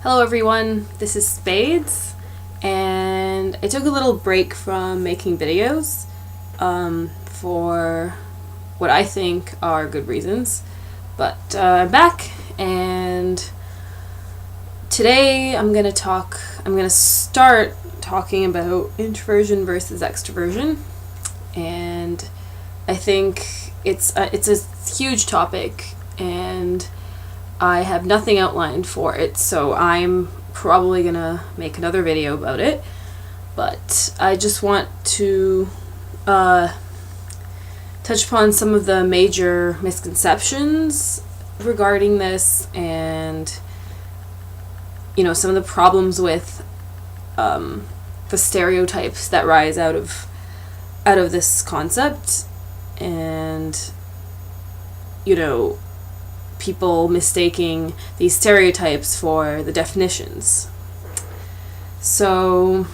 Hello everyone, this is Spades, and I took a little break from making videos for what I think are good reasons, but I'm back, and today I'm gonna start talking about introversion versus extroversion, and I think it's a huge topic, and I have nothing outlined for it, so I'm probably gonna make another video about it, but I just want to touch upon some of the major misconceptions regarding this, and some of the problems with the stereotypes that rise out of this concept, and people mistaking these stereotypes for the definitions. So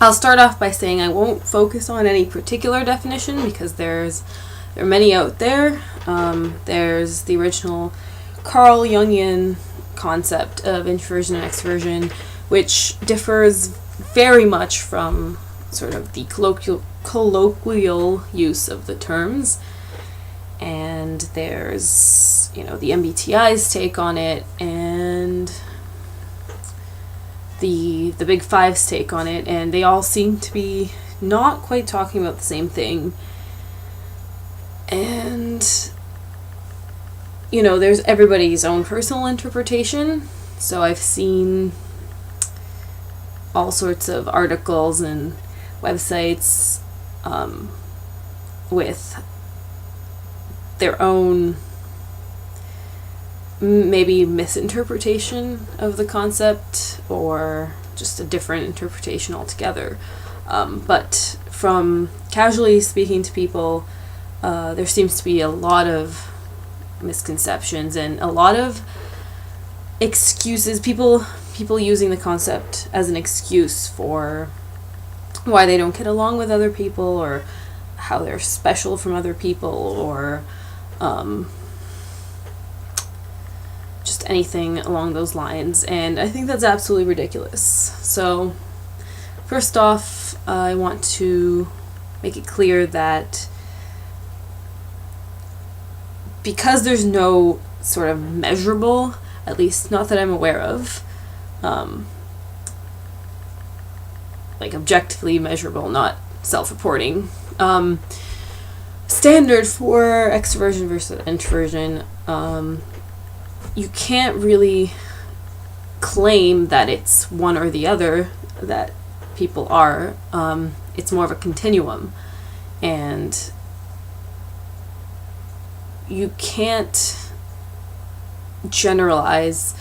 I'll start off by saying I won't focus on any particular definition because there are many out there. There's the original Carl Jungian concept of introversion and extroversion, which differs very much from sort of the colloquial use of the terms. And there's, the MBTI's take on it, and the Big Five's take on it, and they all seem to be not quite talking about the same thing. And, there's everybody's own personal interpretation. So I've seen all sorts of articles and websites with their own maybe misinterpretation of the concept, or just a different interpretation altogether. But from casually speaking to people, there seems to be a lot of misconceptions and a lot of excuses, people using the concept as an excuse for why they don't get along with other people, or how they're special from other people, or just anything along those lines, and I think that's absolutely ridiculous. So first off, I want to make it clear that because there's no sort of measurable, at least not that I'm aware of, like objectively measurable, not self-reporting, standard for extroversion versus introversion, you can't really claim that it's one or the other that people are. It's more of a continuum, and you can't generalize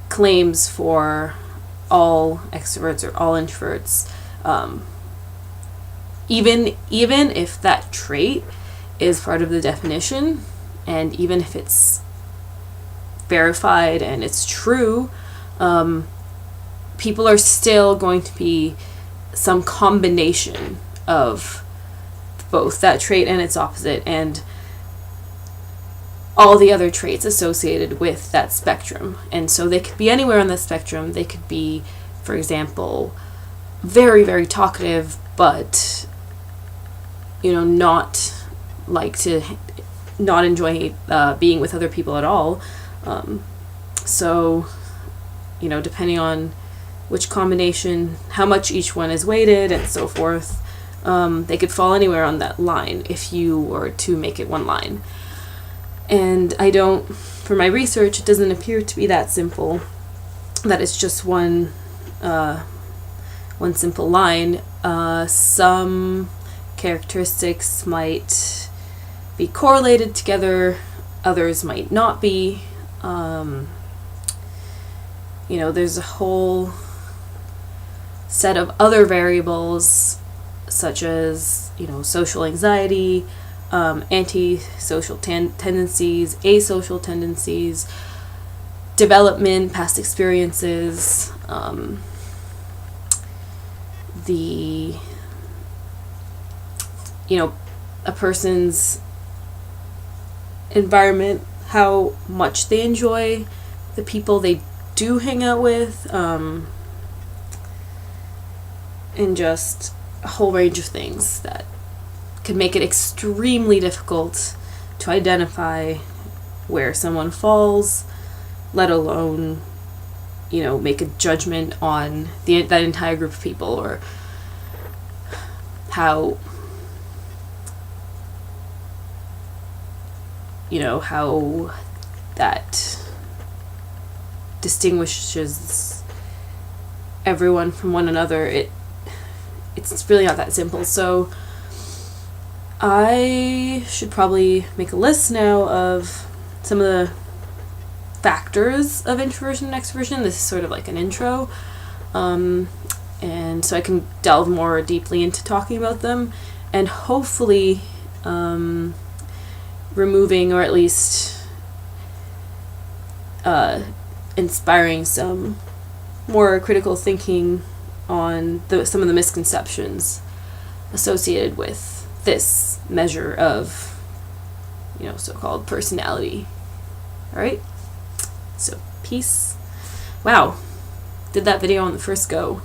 claims for all extroverts or all introverts, even if that trait is part of the definition, and even if it's verified and it's true, people are still going to be some combination of both that trait and its opposite, and all the other traits associated with that spectrum. And so they could be anywhere on the spectrum. They could be, for example, very, very talkative, but not enjoy being with other people at all. So depending on which combination, how much each one is weighted, and so forth, they could fall anywhere on that line if you were to make it one line. And for my research, it doesn't appear to be that simple, that it's just one simple line. Some characteristics might be correlated together, others might not be. There's a whole set of other variables, such as social anxiety, antisocial tendencies, asocial tendencies, development, past experiences, a person's environment, how much they enjoy the people they do hang out with, and just a whole range of things that could make it extremely difficult to identify where someone falls, let alone, make a judgment on that entire group of people, or how that distinguishes everyone from one another. It's really not that simple. So I should probably make a list now of some of the factors of introversion and extroversion. This is sort of like an intro. And so I can delve more deeply into talking about them, and hopefully removing, or at least inspiring some more critical thinking on some of the misconceptions associated with this measure of, so-called personality. All right? So, peace. Wow. Did that video on the first go.